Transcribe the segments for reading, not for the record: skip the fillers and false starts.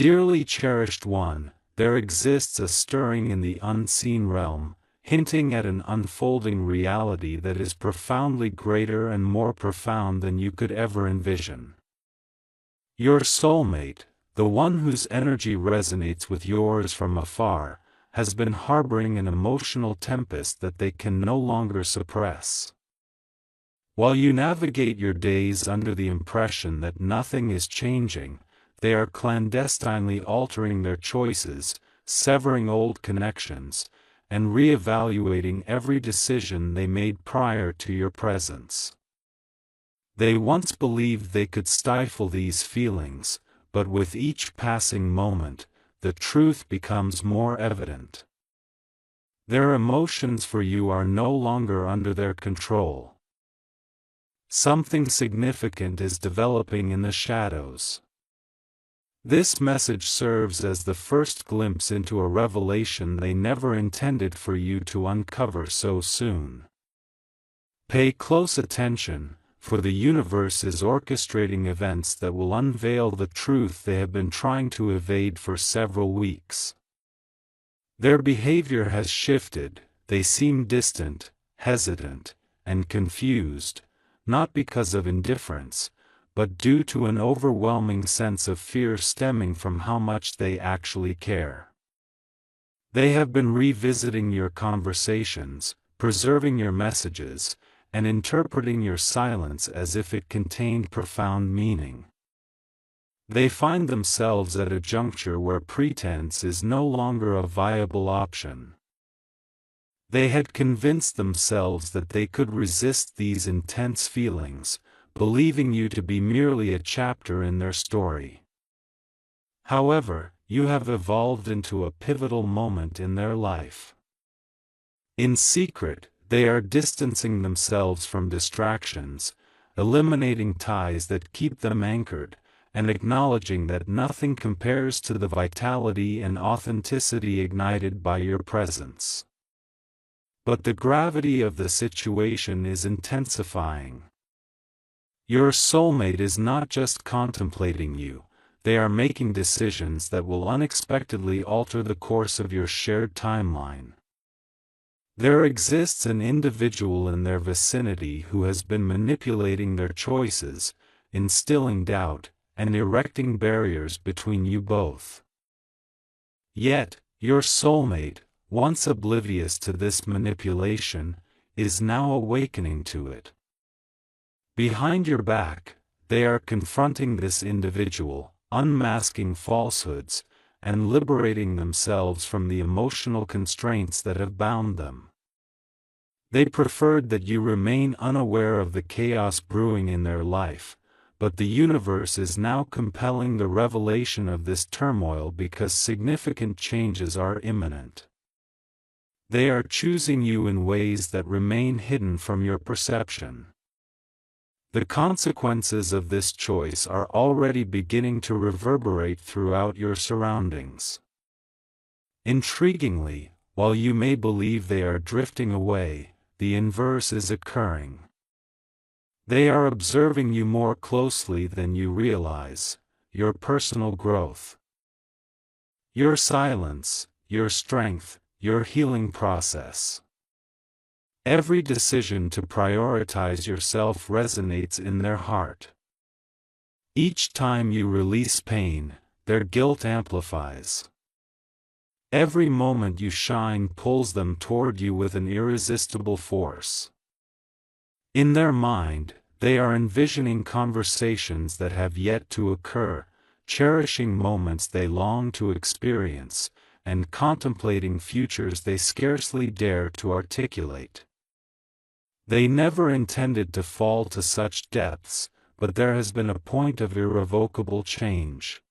Dearly cherished one, there exists a stirring in the unseen realm, hinting at an unfolding reality that is profoundly greater and more profound than you could ever envision. Your soulmate, the one whose energy resonates with yours from afar, has been harboring an emotional tempest that they can no longer suppress. While you navigate your days under the impression that nothing is changing, they are clandestinely altering their choices, severing old connections, and re-evaluating every decision they made prior to your presence. They once believed they could stifle these feelings, but with each passing moment, the truth becomes more evident. Their emotions for you are no longer under their control. Something significant is developing in the shadows. This message serves as the first glimpse into a revelation they never intended for you to uncover so soon. Pay close attention, for the universe is orchestrating events that will unveil the truth they have been trying to evade for several weeks. Their behavior has shifted, they seem distant, hesitant, and confused, not because of indifference, but due to an overwhelming sense of fear stemming from how much they actually care. They have been revisiting your conversations, preserving your messages, and interpreting your silence as if it contained profound meaning. They find themselves at a juncture where pretense is no longer a viable option. They had convinced themselves that they could resist these intense feelings, believing you to be merely a chapter in their story. However, you have evolved into a pivotal moment in their life. In secret, they are distancing themselves from distractions, eliminating ties that keep them anchored, and acknowledging that nothing compares to the vitality and authenticity ignited by your presence. But the gravity of the situation is intensifying. Your soulmate is not just contemplating you, they are making decisions that will unexpectedly alter the course of your shared timeline. There exists an individual in their vicinity who has been manipulating their choices, instilling doubt, and erecting barriers between you both. Yet, your soulmate, once oblivious to this manipulation, is now awakening to it. Behind your back, they are confronting this individual, unmasking falsehoods, and liberating themselves from the emotional constraints that have bound them. They preferred that you remain unaware of the chaos brewing in their life, but the universe is now compelling the revelation of this turmoil because significant changes are imminent. They are choosing you in ways that remain hidden from your perception. The consequences of this choice are already beginning to reverberate throughout your surroundings. Intriguingly, while you may believe they are drifting away, the inverse is occurring. They are observing you more closely than you realize, your personal growth, your silence, your strength, your healing process. Every decision to prioritize yourself resonates in their heart. Each time you release pain, their guilt amplifies. Every moment you shine pulls them toward you with an irresistible force. In their mind, they are envisioning conversations that have yet to occur, cherishing moments they long to experience, and contemplating futures they scarcely dare to articulate. They never intended to fall to such depths, but there has been a point of irrevocable change.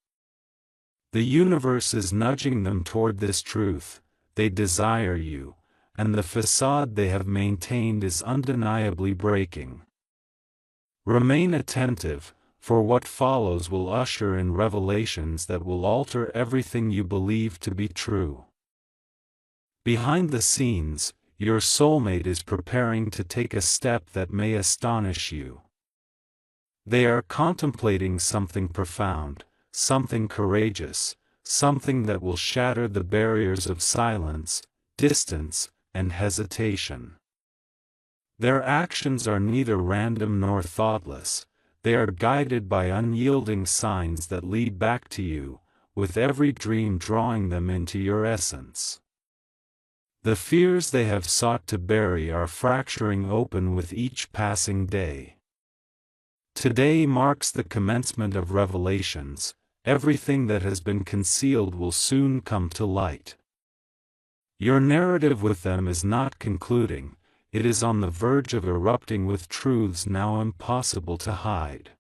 The universe is nudging them toward this truth: they desire you, and the facade they have maintained is undeniably breaking. Remain attentive, for what follows will usher in revelations that will alter everything you believe to be true. Behind the scenes, your soulmate is preparing to take a step that may astonish you. They are contemplating something profound, something courageous, something that will shatter the barriers of silence, distance, and hesitation. Their actions are neither random nor thoughtless, they are guided by unyielding signs that lead back to you, with every dream drawing them into your essence. The fears they have sought to bury are fracturing open with each passing day. Today marks the commencement of revelations. Everything that has been concealed will soon come to light. Your narrative with them is not concluding, it is on the verge of erupting with truths now impossible to hide.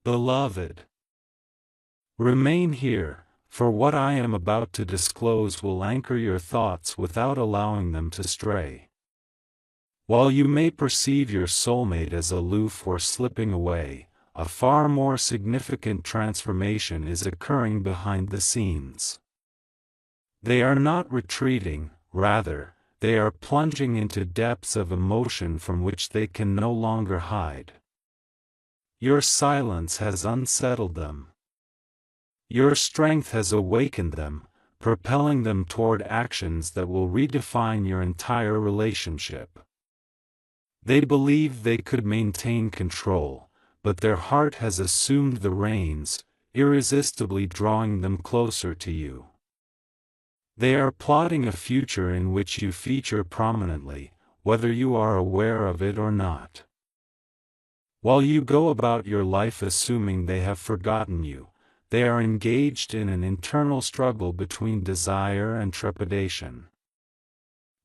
Beloved, remain here, for what I am about to disclose will anchor your thoughts without allowing them to stray. While you may perceive your soulmate as aloof or slipping away, a far more significant transformation is occurring behind the scenes. They are not retreating, rather, they are plunging into depths of emotion from which they can no longer hide. Your silence has unsettled them. Your strength has awakened them, propelling them toward actions that will redefine your entire relationship. They believed they could maintain control, but their heart has assumed the reins, irresistibly drawing them closer to you. They are plotting a future in which you feature prominently, whether you are aware of it or not. While you go about your life assuming they have forgotten you, they are engaged in an internal struggle between desire and trepidation.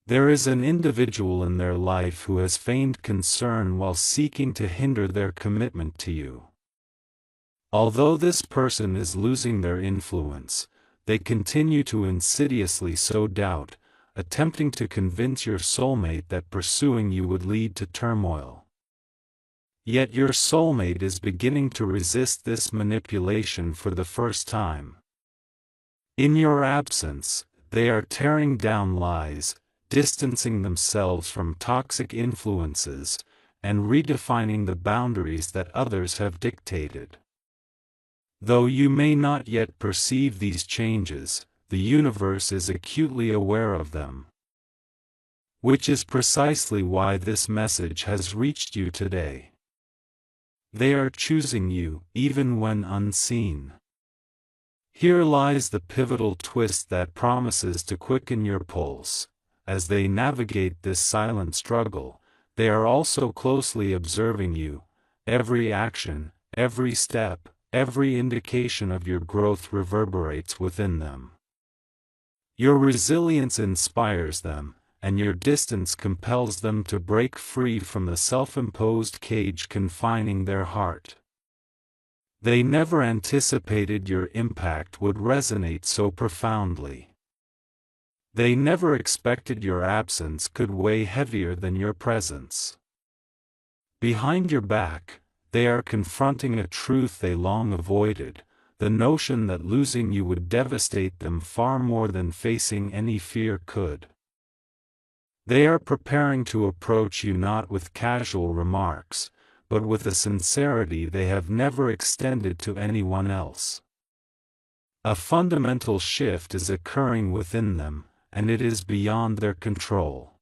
There is an individual in their life who has feigned concern while seeking to hinder their commitment to you. Although this person is losing their influence, they continue to insidiously sow doubt, attempting to convince your soulmate that pursuing you would lead to turmoil. Yet your soulmate is beginning to resist this manipulation for the first time. In your absence, they are tearing down lies, distancing themselves from toxic influences, and redefining the boundaries that others have dictated. Though you may not yet perceive these changes, the universe is acutely aware of them. Which is precisely why this message has reached you today. They are choosing you, even when unseen. Here lies the pivotal twist that promises to quicken your pulse. As they navigate this silent struggle, they are also closely observing you. Every action, every step, every indication of your growth reverberates within them. Your resilience inspires them, and your distance compels them to break free from the self-imposed cage confining their heart. They never anticipated your impact would resonate so profoundly. They never expected your absence could weigh heavier than your presence. Behind your back, they are confronting a truth they long avoided, the notion that losing you would devastate them far more than facing any fear could. They are preparing to approach you not with casual remarks, but with a sincerity they have never extended to anyone else. A fundamental shift is occurring within them, and it is beyond their control.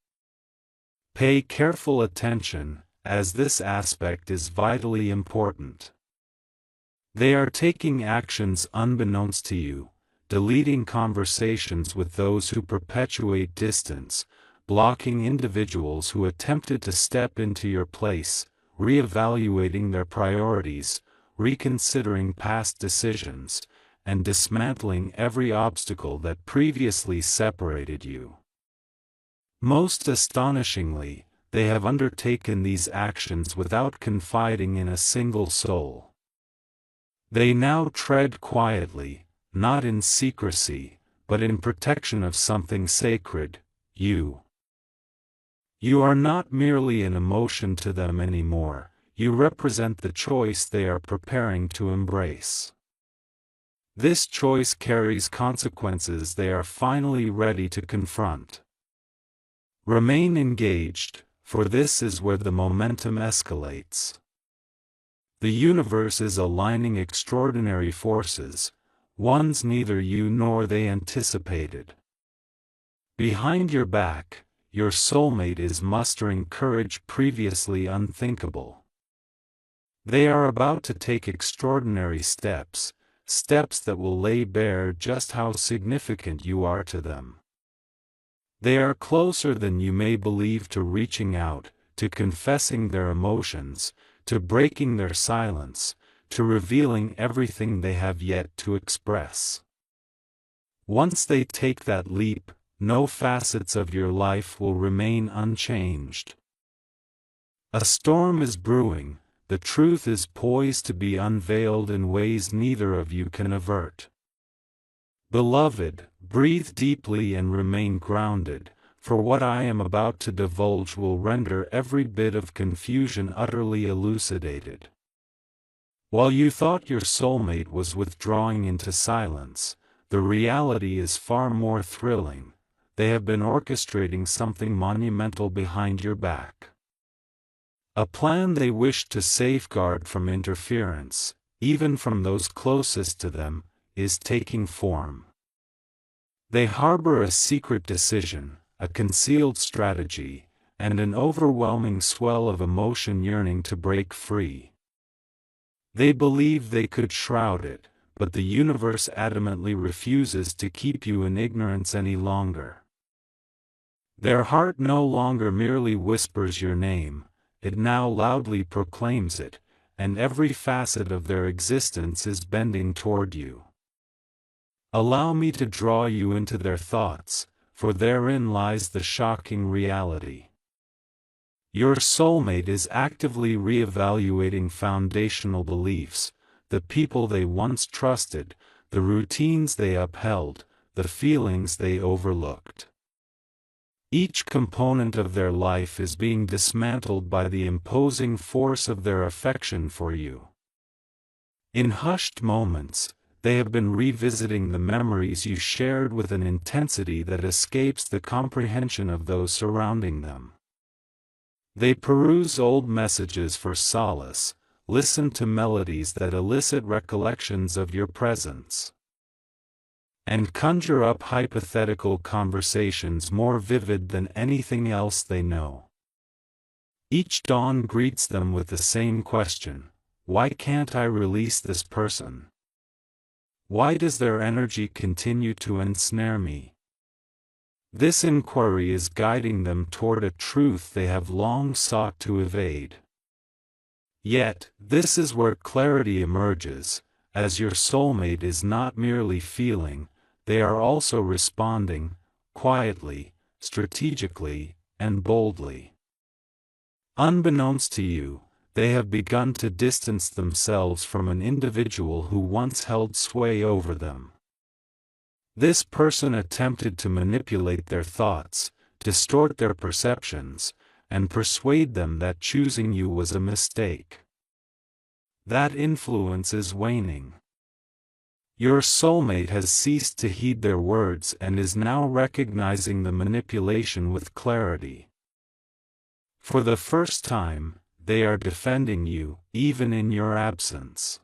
Pay careful attention, as this aspect is vitally important. They are taking actions unbeknownst to you, deleting conversations with those who perpetuate distance, blocking individuals who attempted to step into your place, reevaluating their priorities, reconsidering past decisions, and dismantling every obstacle that previously separated you. Most astonishingly, they have undertaken these actions without confiding in a single soul. They now tread quietly, not in secrecy, but in protection of something sacred, you. You are not merely an emotion to them anymore, you represent the choice they are preparing to embrace. This choice carries consequences they are finally ready to confront. Remain engaged, for this is where the momentum escalates. The universe is aligning extraordinary forces, ones neither you nor they anticipated. Behind your back, your soulmate is mustering courage previously unthinkable. They are about to take extraordinary steps, steps that will lay bare just how significant you are to them. They are closer than you may believe to reaching out, to confessing their emotions, to breaking their silence, to revealing everything they have yet to express. Once they take that leap, no facets of your life will remain unchanged. A storm is brewing, the truth is poised to be unveiled in ways neither of you can avert. Beloved, breathe deeply and remain grounded, for what I am about to divulge will render every bit of confusion utterly elucidated. While you thought your soulmate was withdrawing into silence, the reality is far more thrilling. They have been orchestrating something monumental behind your back. A plan they wish to safeguard from interference, even from those closest to them, is taking form. They harbor a secret decision, a concealed strategy, and an overwhelming swell of emotion yearning to break free. They believe they could shroud it, but the universe adamantly refuses to keep you in ignorance any longer. Their heart no longer merely whispers your name, it now loudly proclaims it, and every facet of their existence is bending toward you. Allow me to draw you into their thoughts, for therein lies the shocking reality. Your soulmate is actively re-evaluating foundational beliefs, the people they once trusted, the routines they upheld, the feelings they overlooked. Each component of their life is being dismantled by the imposing force of their affection for you. In hushed moments, they have been revisiting the memories you shared with an intensity that escapes the comprehension of those surrounding them. They peruse old messages for solace, listen to melodies that elicit recollections of your presence, and conjure up hypothetical conversations more vivid than anything else they know. Each dawn greets them with the same question: why can't I release this person? Why does their energy continue to ensnare me? This inquiry is guiding them toward a truth they have long sought to evade. Yet, this is where clarity emerges, as your soulmate is not merely feeling, they are also responding, quietly, strategically, and boldly. Unbeknownst to you, they have begun to distance themselves from an individual who once held sway over them. This person attempted to manipulate their thoughts, distort their perceptions, and persuade them that choosing you was a mistake. That influence is waning. Your soulmate has ceased to heed their words and is now recognizing the manipulation with clarity. For the first time, they are defending you, even in your absence.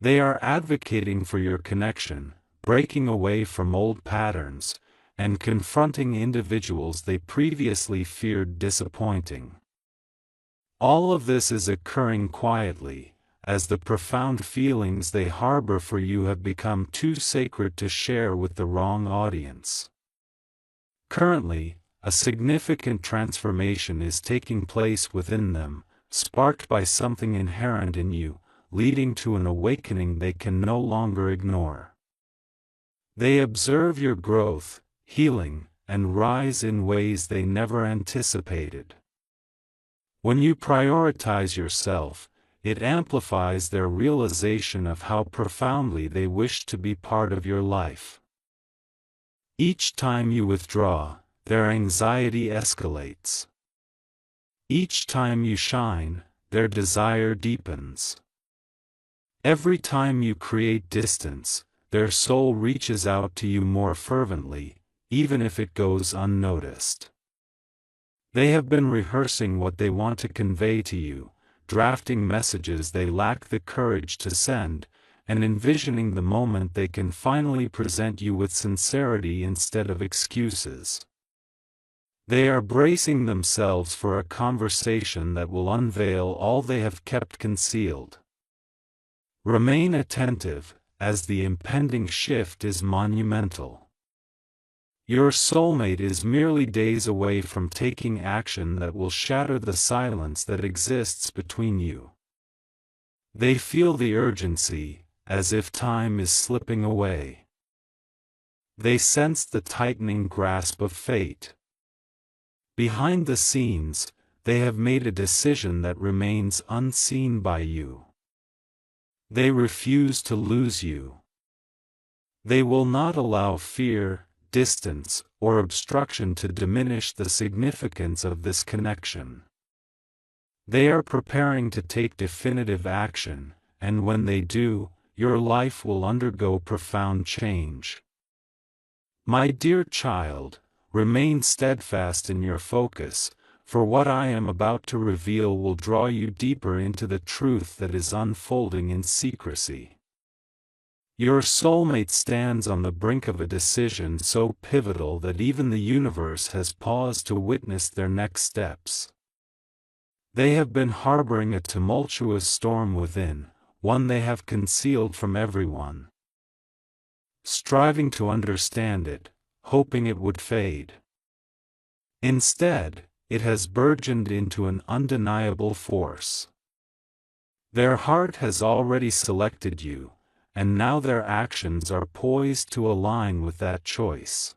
They are advocating for your connection, breaking away from old patterns, and confronting individuals they previously feared disappointing. All of this is occurring quietly, as the profound feelings they harbor for you have become too sacred to share with the wrong audience. Currently, a significant transformation is taking place within them, sparked by something inherent in you, leading to an awakening they can no longer ignore. They observe your growth, healing, and rise in ways they never anticipated. When you prioritize yourself, it amplifies their realization of how profoundly they wish to be part of your life. Each time you withdraw, their anxiety escalates. Each time you shine, their desire deepens. Every time you create distance, their soul reaches out to you more fervently, even if it goes unnoticed. They have been rehearsing what they want to convey to you, drafting messages they lack the courage to send, and envisioning the moment they can finally present you with sincerity instead of excuses. They are bracing themselves for a conversation that will unveil all they have kept concealed. Remain attentive, as the impending shift is monumental. Your soulmate is merely days away from taking action that will shatter the silence that exists between you. They feel the urgency, as if time is slipping away. They sense the tightening grasp of fate. Behind the scenes, they have made a decision that remains unseen by you. They refuse to lose you. They will not allow fear, distance, or obstruction to diminish the significance of this connection. They are preparing to take definitive action, and when they do, your life will undergo profound change. My dear child, remain steadfast in your focus, for what I am about to reveal will draw you deeper into the truth that is unfolding in secrecy. Your soulmate stands on the brink of a decision so pivotal that even the universe has paused to witness their next steps. They have been harboring a tumultuous storm within, one they have concealed from everyone. Striving to understand it, hoping it would fade. Instead, it has burgeoned into an undeniable force. Their heart has already selected you, and now their actions are poised to align with that choice.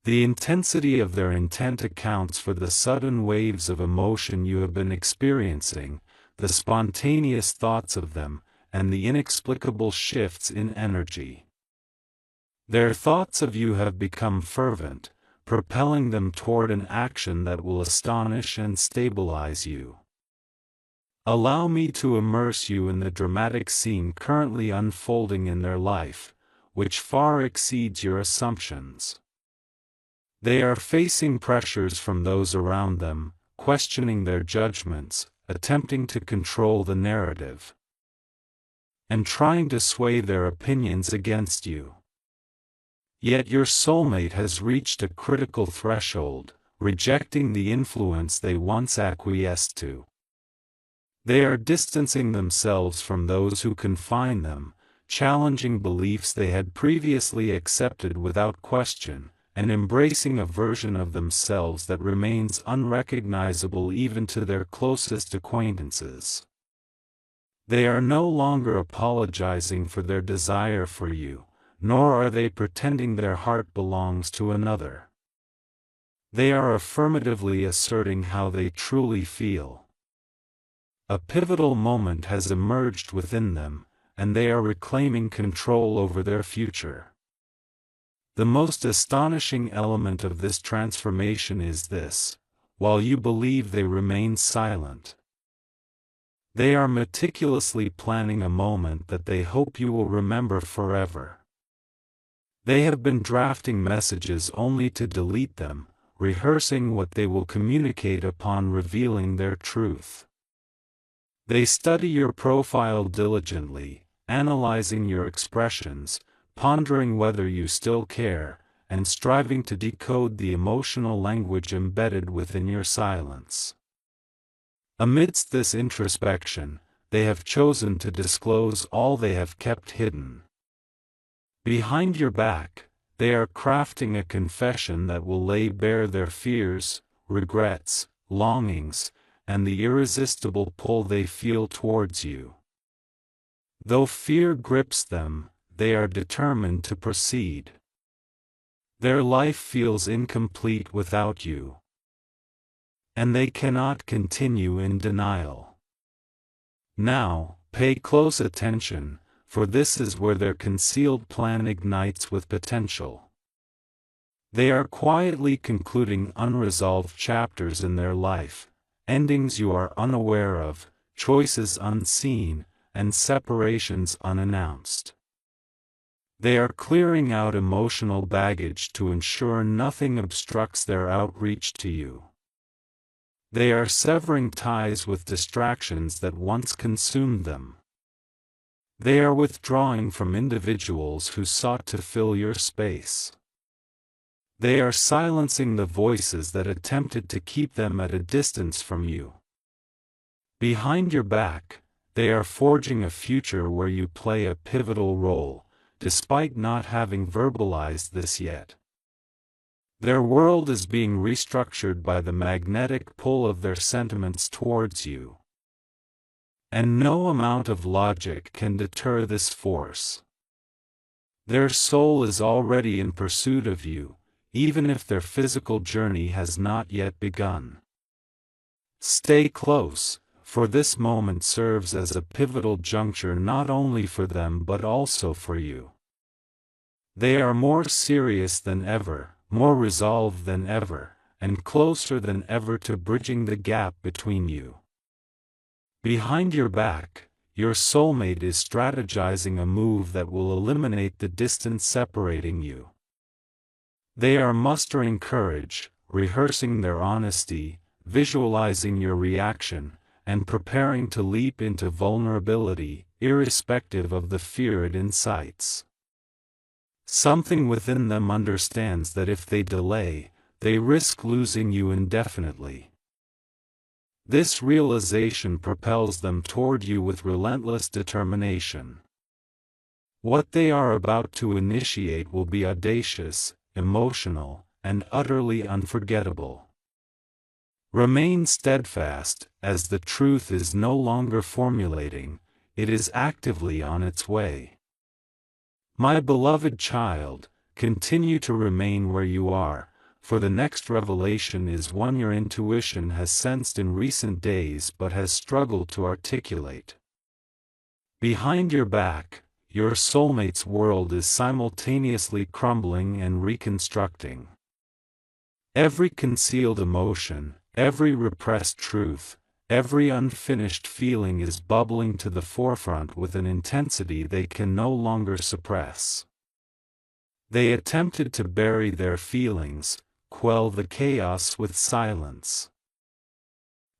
The intensity of their intent accounts for the sudden waves of emotion you have been experiencing, the spontaneous thoughts of them, and the inexplicable shifts in energy. Their thoughts of you have become fervent, propelling them toward an action that will astonish and stabilize you. Allow me to immerse you in the dramatic scene currently unfolding in their life, which far exceeds your assumptions. They are facing pressures from those around them, questioning their judgments, attempting to control the narrative, and trying to sway their opinions against you. Yet your soulmate has reached a critical threshold, rejecting the influence they once acquiesced to. They are distancing themselves from those who confine them, challenging beliefs they had previously accepted without question, and embracing a version of themselves that remains unrecognizable even to their closest acquaintances. They are no longer apologizing for their desire for you, nor are they pretending their heart belongs to another. They are affirmatively asserting how they truly feel. A pivotal moment has emerged within them, and they are reclaiming control over their future. The most astonishing element of this transformation is this: while you believe they remain silent, they are meticulously planning a moment that they hope you will remember forever. They have been drafting messages only to delete them, rehearsing what they will communicate upon revealing their truth. They study your profile diligently, analyzing your expressions, pondering whether you still care, and striving to decode the emotional language embedded within your silence. Amidst this introspection, they have chosen to disclose all they have kept hidden. Behind your back, they are crafting a confession that will lay bare their fears, regrets, longings, and the irresistible pull they feel towards you. Though fear grips them, they are determined to proceed. Their life feels incomplete without you, and they cannot continue in denial. Now, pay close attention, for this is where their concealed plan ignites with potential. They are quietly concluding unresolved chapters in their life, endings you are unaware of, choices unseen, and separations unannounced. They are clearing out emotional baggage to ensure nothing obstructs their outreach to you. They are severing ties with distractions that once consumed them. They are withdrawing from individuals who sought to fill your space. They are silencing the voices that attempted to keep them at a distance from you. Behind your back, they are forging a future where you play a pivotal role, despite not having verbalized this yet. Their world is being restructured by the magnetic pull of their sentiments towards you. And no amount of logic can deter this force. Their soul is already in pursuit of you, even if their physical journey has not yet begun. Stay close, for this moment serves as a pivotal juncture not only for them but also for you. They are more serious than ever, more resolved than ever, and closer than ever to bridging the gap between you. Behind your back, your soulmate is strategizing a move that will eliminate the distance separating you. They are mustering courage, rehearsing their honesty, visualizing your reaction, and preparing to leap into vulnerability, irrespective of the fear it incites. Something within them understands that if they delay, they risk losing you indefinitely. This realization propels them toward you with relentless determination. What they are about to initiate will be audacious, emotional, and utterly unforgettable. Remain steadfast, as the truth is no longer formulating, it is actively on its way. My beloved child, continue to remain where you are, for the next revelation is one your intuition has sensed in recent days but has struggled to articulate. Behind your back, your soulmate's world is simultaneously crumbling and reconstructing. Every concealed emotion, every repressed truth, every unfinished feeling is bubbling to the forefront with an intensity they can no longer suppress. They attempted to bury their feelings, quell the chaos with silence,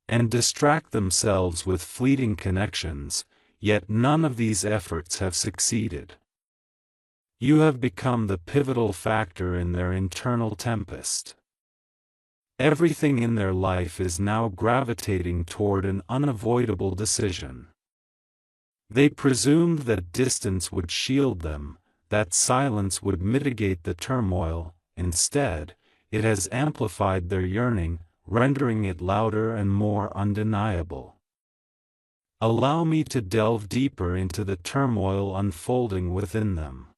and distract themselves with fleeting connections, yet none of these efforts have succeeded. You have become the pivotal factor in their internal tempest. Everything in their life is now gravitating toward an unavoidable decision. They presumed that distance would shield them, that silence would mitigate the turmoil. Instead, it has amplified their yearning, rendering it louder and more undeniable. Allow me to delve deeper into the turmoil unfolding within them.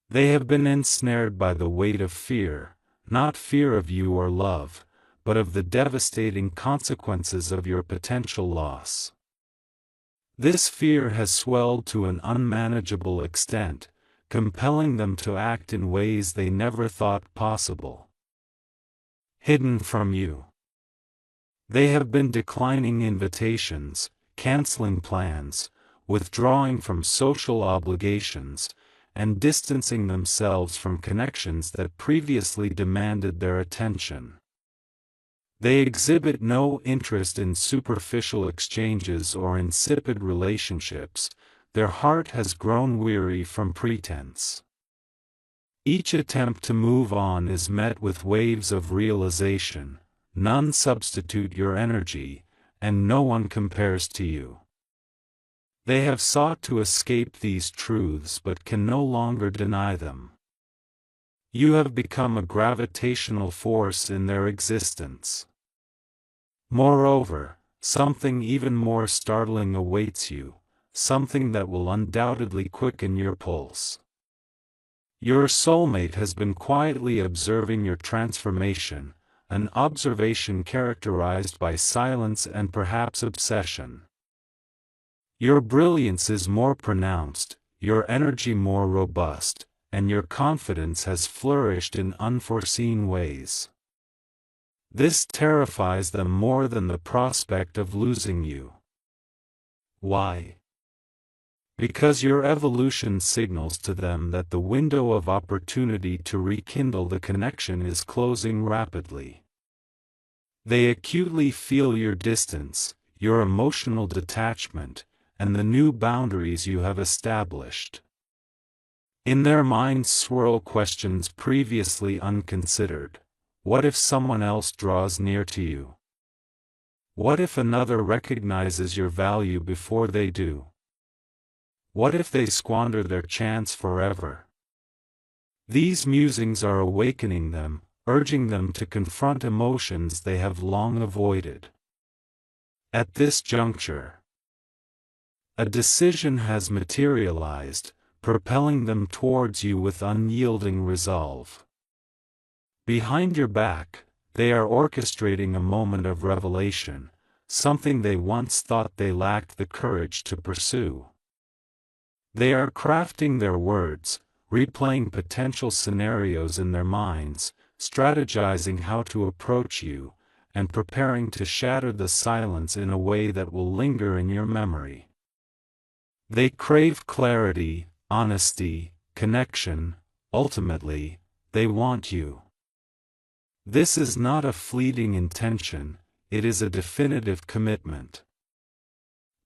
They have been ensnared by the weight of fear, not fear of you or love, but of the devastating consequences of your potential loss. This fear has swelled to an unmanageable extent, compelling them to act in ways they never thought possible. Hidden from you. They have been declining invitations, canceling plans, withdrawing from social obligations, and distancing themselves from connections that previously demanded their attention. They exhibit no interest in superficial exchanges or insipid relationships. Their heart has grown weary from pretense. Each attempt to move on is met with waves of realization. None substitute your energy, and no one compares to you. They have sought to escape these truths but can no longer deny them. You have become a gravitational force in their existence. Moreover, something even more startling awaits you, something that will undoubtedly quicken your pulse. Your soulmate has been quietly observing your transformation, an observation characterized by silence and perhaps obsession. Your brilliance is more pronounced, your energy more robust, and your confidence has flourished in unforeseen ways. This terrifies them more than the prospect of losing you. Why? Because your evolution signals to them that the window of opportunity to rekindle the connection is closing rapidly. They acutely feel your distance, your emotional detachment, and the new boundaries you have established. In their minds swirl questions previously unconsidered. What if someone else draws near to you? What if another recognizes your value before they do? What if they squander their chance forever? These musings are awakening them, urging them to confront emotions they have long avoided. At this juncture, a decision has materialized, propelling them towards you with unyielding resolve. Behind your back, they are orchestrating a moment of revelation, something they once thought they lacked the courage to pursue. They are crafting their words, replaying potential scenarios in their minds, strategizing how to approach you, and preparing to shatter the silence in a way that will linger in your memory. They crave clarity, honesty, connection. Ultimately, they want you. This is not a fleeting intention, it is a definitive commitment.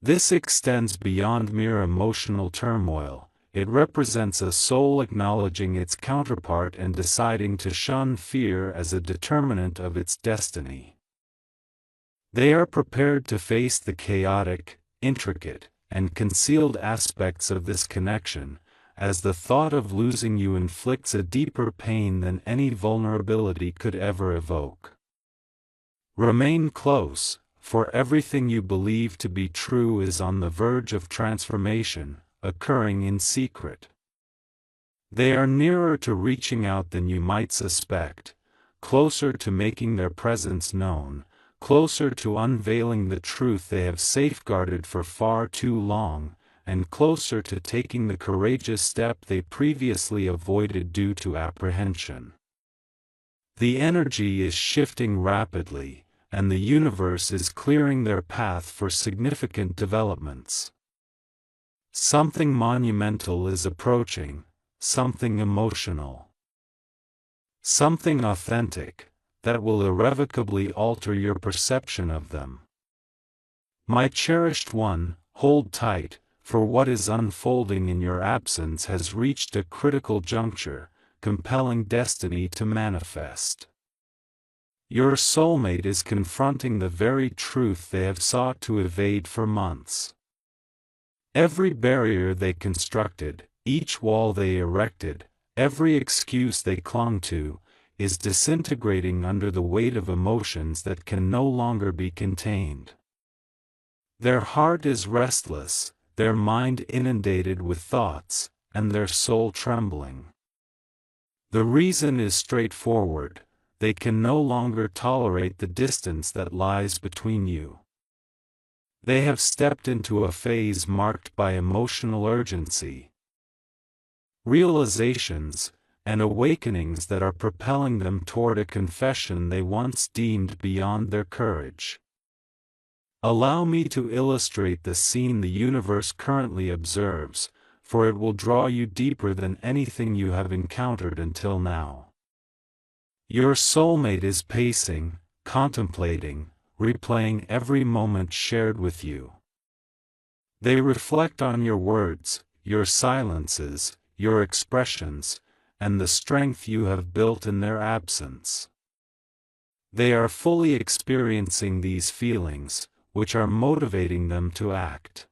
This extends beyond mere emotional turmoil. It represents a soul acknowledging its counterpart and deciding to shun fear as a determinant of its destiny. They are prepared to face the chaotic, intricate, and concealed aspects of this connection, as the thought of losing you inflicts a deeper pain than any vulnerability could ever evoke. Remain close, for everything you believe to be true is on the verge of transformation, occurring in secret. They are nearer to reaching out than you might suspect, closer to making their presence known, closer to unveiling the truth they have safeguarded for far too long, and closer to taking the courageous step they previously avoided due to apprehension. The energy is shifting rapidly, and the universe is clearing their path for significant developments. Something monumental is approaching, something emotional. Something authentic, that will irrevocably alter your perception of them. My cherished one, hold tight, for what is unfolding in your absence has reached a critical juncture, compelling destiny to manifest. Your soulmate is confronting the very truth they have sought to evade for months. Every barrier they constructed, each wall they erected, every excuse they clung to, is disintegrating under the weight of emotions that can no longer be contained. Their heart is restless, their mind inundated with thoughts, and their soul trembling. The reason is straightforward: they can no longer tolerate the distance that lies between you. They have stepped into a phase marked by emotional urgency, realizations, and awakenings that are propelling them toward a confession they once deemed beyond their courage. Allow me to illustrate the scene the universe currently observes, for it will draw you deeper than anything you have encountered until now. Your soulmate is pacing, contemplating, replaying every moment shared with you. They reflect on your words, your silences, your expressions, and the strength you have built in their absence. They are fully experiencing these feelings, which are motivating them to act.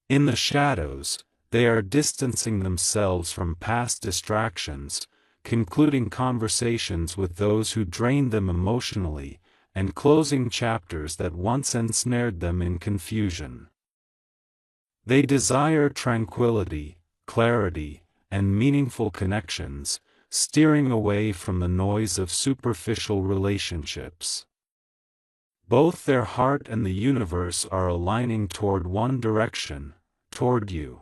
In the shadows, they are distancing themselves from past distractions, concluding conversations with those who drained them emotionally, and closing chapters that once ensnared them in confusion. They desire tranquility, clarity, and meaningful connections, steering away from the noise of superficial relationships. Both their heart and the universe are aligning toward one direction, toward you.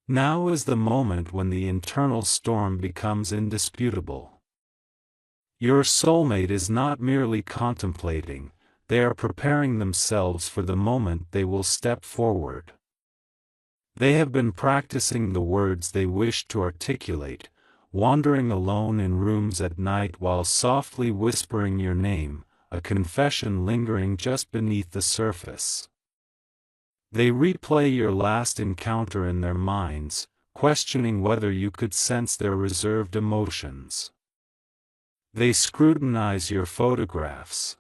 Now is the moment when the internal storm becomes indisputable. Your soulmate is not merely contemplating, they are preparing themselves for the moment they will step forward. They have been practicing the words they wish to articulate, wandering alone in rooms at night while softly whispering your name, a confession lingering just beneath the surface. They replay your last encounter in their minds, questioning whether you could sense their reserved emotions. They scrutinize your photographs,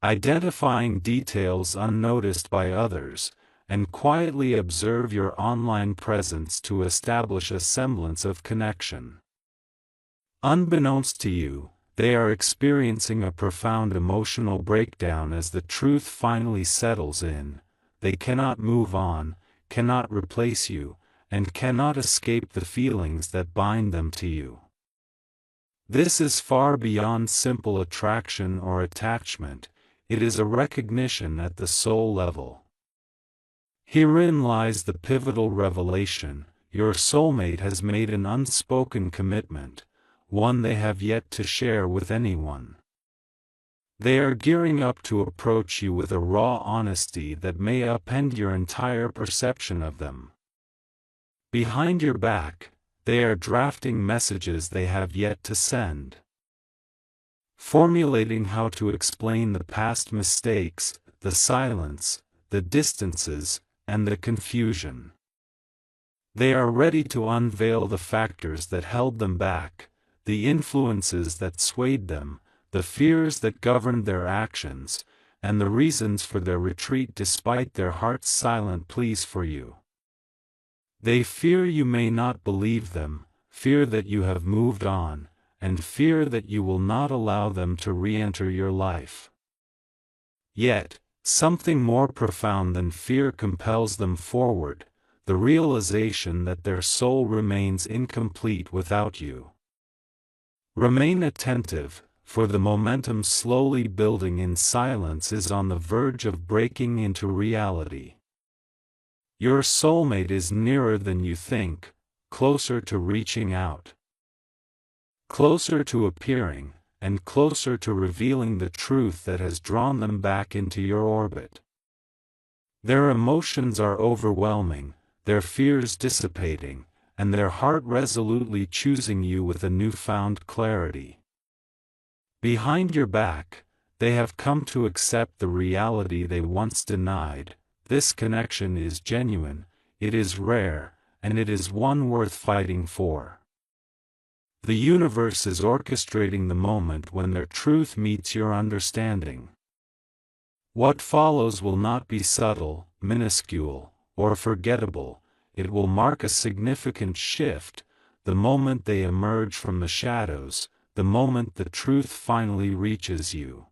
identifying details unnoticed by others, and quietly observe your online presence to establish a semblance of connection. Unbeknownst to you, they are experiencing a profound emotional breakdown as the truth finally settles in. They cannot move on, cannot replace you, and cannot escape the feelings that bind them to you. This is far beyond simple attraction or attachment. It is a recognition at the soul level. Herein lies the pivotal revelation: your soulmate has made an unspoken commitment, one they have yet to share with anyone. They are gearing up to approach you with a raw honesty that may upend your entire perception of them. Behind your back, they are drafting messages they have yet to send, formulating how to explain the past mistakes, the silence, the distances, and the confusion. They are ready to unveil the factors that held them back, the influences that swayed them, the fears that governed their actions, and the reasons for their retreat despite their heart's silent pleas for you. They fear you may not believe them, fear that you have moved on, and fear that you will not allow them to re-enter your life. Yet, something more profound than fear compels them forward: the realization that their soul remains incomplete without you. Remain attentive, for the momentum slowly building in silence is on the verge of breaking into reality. Your soulmate is nearer than you think, closer to reaching out, closer to appearing, and closer to revealing the truth that has drawn them back into your orbit. Their emotions are overwhelming, their fears dissipating, and their heart resolutely choosing you with a newfound clarity. Behind your back, they have come to accept the reality they once denied: this connection is genuine, it is rare, and it is one worth fighting for. The universe is orchestrating the moment when their truth meets your understanding. What follows will not be subtle, minuscule, or forgettable. It will mark a significant shift, the moment they emerge from the shadows, the moment the truth finally reaches you.